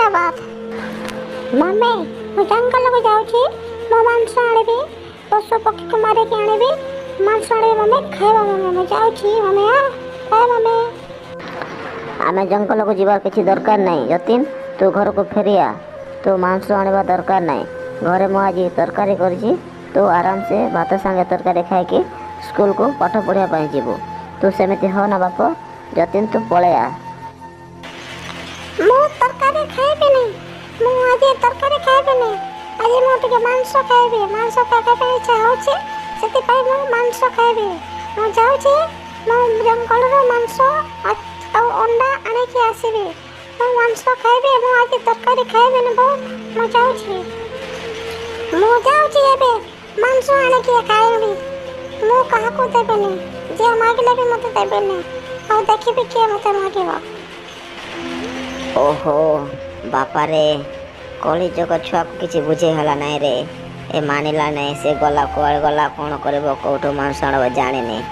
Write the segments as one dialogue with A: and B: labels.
A: जिंदाबाद। मम्मी मु जंगल को जाऊँ मो मांस आने पशु पक्षी को मारे के आने मांस आने मम्मी खावा मम्मी मैं जाऊँ मम्मी खाए मम्मी।
B: आमे जंगल को जीवार किसी दरकार नहीं जतिन तू घर को फेरिया तू मांस आने दरकार नहीं घरे मु आज तरकारी करी तू आराम से भात सांगे तरकारी खाई स्कूल को पाठ पढ़िया पाई जीवु तू सेमिति हो ना बाप जतिन तू पळेया।
A: मु तरकारी खाइबे नहीं मु आज तरकारी खाइबे नहीं आज मु टिके मांस खाइबे मांस खाइबे पे इच्छा होछि सेति पई मु मांस खाइबे मु जाउछि मु जंगल रो मांस आ अंडा आने के आसीबे मु मांस खाइबे मु आज तरकारी खाइबे न बो मु जाउछि एबे मांस आने के खाइबे मु काहा को देबे नहीं जे मागले भी मते देबे नहीं आ देखिबे के मते मागेबा।
B: ओहो बापा रे कली जग छुआ को किसी बुझे हला नहीं रे ए मानिला नहीं से गला कुआड़ गला कौन करबो कोठो मांस आणब जाने नहीं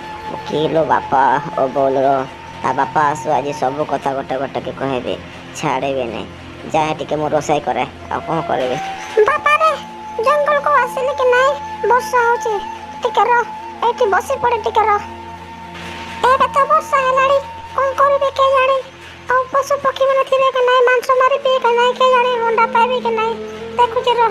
B: किलो बापा ओ बोलरो ता बापा आसु आज सब कथा गोटे गोटे के कहबे छाड़ेबे नहीं जाए टिके मो रोसाई करे आ कौन करबे।
A: बापा रे जंगल को आसिले कि नहीं वर्षा होचे टिके रो एठी बसी पड़े टिके रो ए कथा वर्षा हेलाड़ी कौन करबे के जाने आ पशु पक्षी मन थिबे के नहीं मांस मारी पी के नहीं के जाने अंडा पाइबे के नहीं देखु जे रो।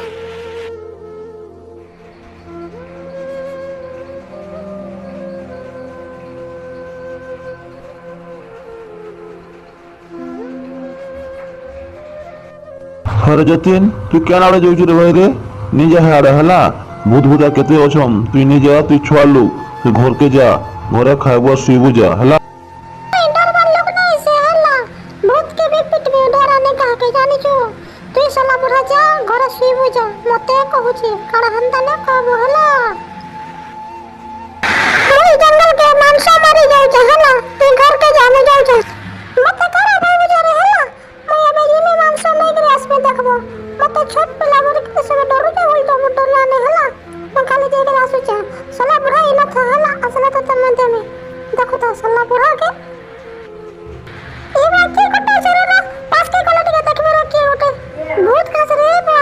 C: अरे जतिन तू क्या आड़े जाऊँ रे भाई रे निजे आड़े है भूत भूता केते अछम तू निजे तू छुआ लू तू घर के जा घरे खाइबो सुइबो जा है
A: साला बुढ़ा जा घर सुइबो जा मते कहूची काड़ा हंदा न कहबो हला अरे जंगल के मांस मारी जाऊ जा हला तू घर के जा मैं जाऊ जा मते करा भाई बेचारे हला मैं अबे ये मांस नहीं करे आसमे देखबो मते छोट पिला मोर के सब डर के उल्टा मोटर लाने हला मैं खाली जे के आसु जा साला बुढ़ा इना था हला असला तो तम दे में देखो तो साला बुढ़ा के ये बात के कटा जरूर पास के क्वालिटी के देखबो रखी उठे बहुत खास रे बा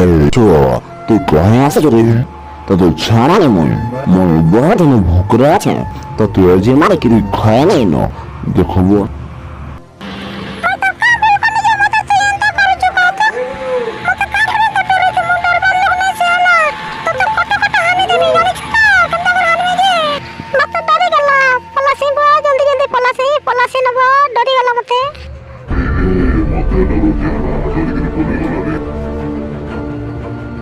D: ए छुआ तू कहीं आसे रे तो तू छाना ने मोर बहुत दिन भूखरा छे तो तू जे मारे कि खाए नहीं नो देखबो
A: डरी गला मते